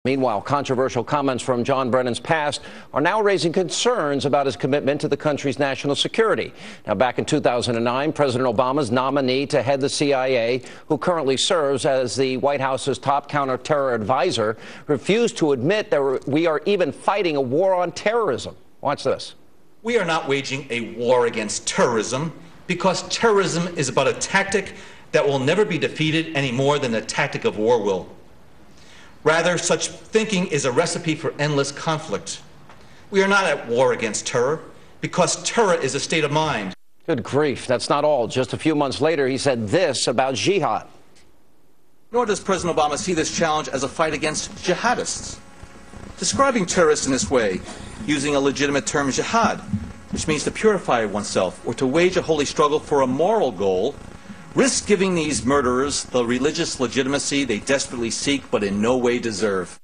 Meanwhile, controversial comments from John Brennan's past are now raising concerns about his commitment to the country's national security. Now, back in 2009, President Obama's nominee to head the CIA, who currently serves as the White House's top counterterror advisor, refused to admit that we are even fighting a war on terrorism. Watch this. We are not waging a war against terrorism because terrorism is about a tactic that will never be defeated any more than the tactic of war will. Rather, such thinking is a recipe for endless conflict. We are not at war against terror because terror is a state of mind. Good grief. That's not all. Just a few months later, he said this about jihad. Nor does President Obama see this challenge as a fight against jihadists. Describing terrorists in this way, using a legitimate term, jihad, which means to purify oneself or to wage a holy struggle for a moral goal, risks giving these murderers the religious legitimacy they desperately seek but in no way deserve.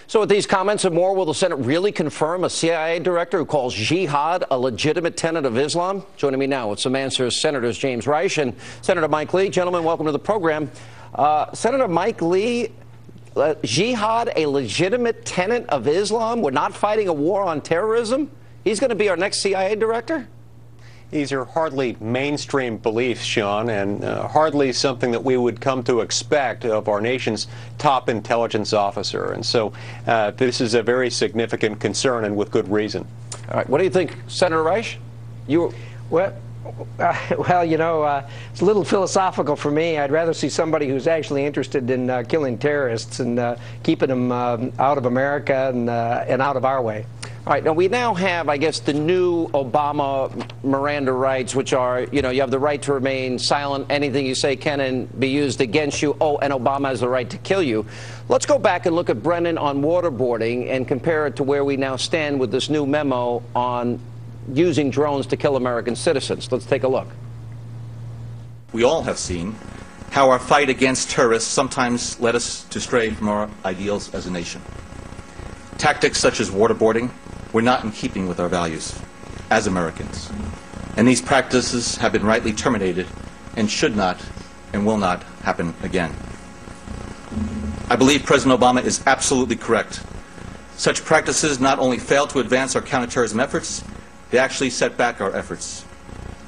So with these comments and more, will the Senate really confirm a CIA director who calls jihad a legitimate tenet of Islam? Joining me now with some answers, Senators James Risch and Senator Mike Lee. Gentlemen, welcome to the program. Senator Mike Lee, jihad a legitimate tenet of Islam? We're not fighting a war on terrorism? He's going to be our next CIA director? These are hardly mainstream beliefs, Sean, and hardly something that we would come to expect of our nation's top intelligence officer. And so this is a very significant concern, and with good reason. All right. What do you think, Senator Risch? Well, you know, it's a little philosophical for me. I'd rather see somebody who's actually interested in killing terrorists and keeping them out of America and out of our way. All right, now we now have, I guess, the new Obama Miranda rights, which are, you know, you have the right to remain silent. Anything you say can be used against you. Oh, and Obama has the right to kill you. Let's go back and look at Brennan on waterboarding and compare it to where we now stand with this new memo on using drones to kill American citizens. Let's take a look. We all have seen how our fight against terrorists sometimes led us to stray from our ideals as a nation. Tactics such as waterboarding were not in keeping with our values as Americans. And these practices have been rightly terminated and should not and will not happen again. I believe President Obama is absolutely correct. Such practices not only fail to advance our counterterrorism efforts, they actually set back our efforts.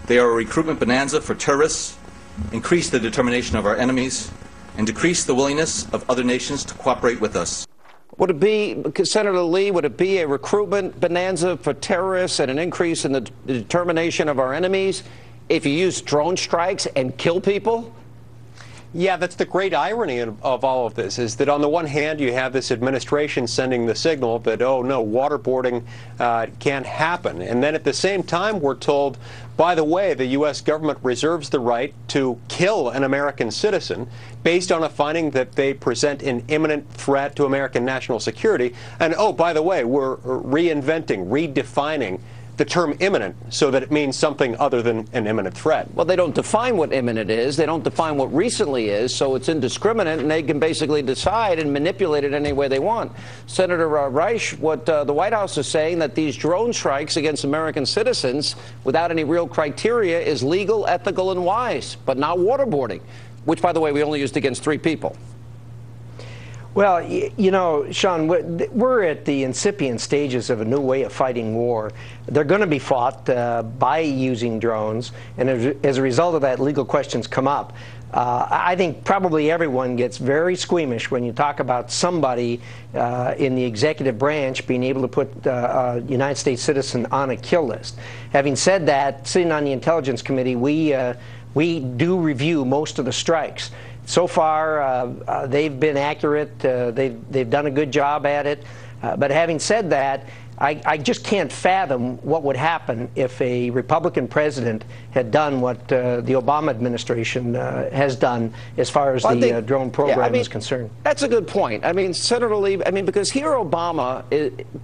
They are a recruitment bonanza for terrorists, increase the determination of our enemies, and decrease the willingness of other nations to cooperate with us. Would it be, Senator Lee, would it be a recruitment bonanza for terrorists and an increase in the determination of our enemies if you use drone strikes and kill people? Yeah, that's the great irony of all of this, is that on the one hand, you have this administration sending the signal that, oh, no, waterboarding can't happen. And then at the same time, we're told, by the way, the U.S. government reserves the right to kill an American citizen based on a finding that they present an imminent threat to American national security. And, oh, by the way, we're reinventing, redefining the term imminent so that it means something other than an imminent threat. Well, they don't define what imminent is. They don't define what recently is, so it's indiscriminate, and they can basically decide and manipulate it any way they want. Senator Risch, what the White House is saying, that these drone strikes against American citizens without any real criteria is legal, ethical, and wise, but not waterboarding, which, by the way, we only used against 3 people. Well, you know, Sean, we're at the incipient stages of a new way of fighting war. They're going to be fought by using drones, and as a result of that, legal questions come up. I think probably everyone gets very squeamish when you talk about somebody in the executive branch being able to put a United States citizen on a kill list. Having said that, sitting on the Intelligence Committee, we do review most of the strikes. So far, they've been accurate. They've done a good job at it. But having said that, I just can't fathom what would happen if a Republican president had done what the Obama administration has done as far as the drone program is concerned. That's a good point. I mean, Senator Lee, because here Obama,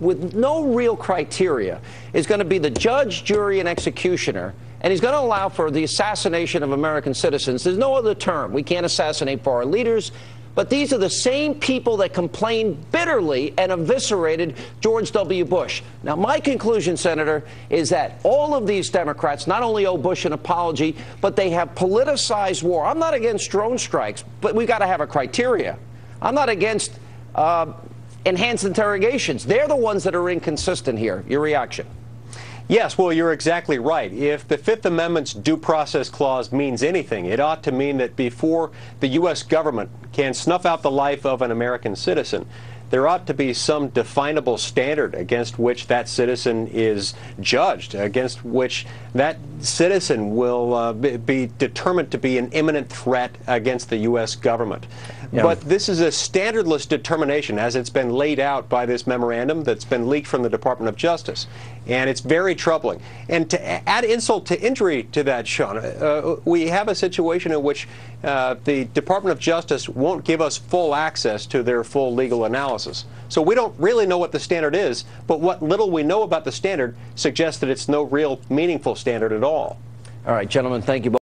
with no real criteria, is going to be the judge, jury, and executioner. And he's going to allow for the assassination of American citizens. There's no other term. We can't assassinate for our leaders. But these are the same people that complained bitterly and eviscerated George W. Bush. Now, my conclusion, Senator, is that all of these Democrats not only owe Bush an apology, but they have politicized war. I'm not against drone strikes, but we've got to have a criteria. I'm not against enhanced interrogations. They're the ones that are inconsistent here. Your reaction? Yes, well, you're exactly right. If the Fifth Amendment's due process clause means anything, it ought to mean that before the U.S. government can snuff out the life of an American citizen, there ought to be some definable standard against which that citizen is judged, against which that citizen will be determined to be an imminent threat against the U.S. government. Yeah. But this is a standardless determination as it's been laid out by this memorandum that's been leaked from the Department of Justice. And it's very troubling. And to add insult to injury to that, Sean, we have a situation in which the Department of Justice won't give us full access to their full legal analysis. So we don't really know what the standard is, but what little we know about the standard suggests that it's no real meaningful standard at all. All right, gentlemen, thank you both.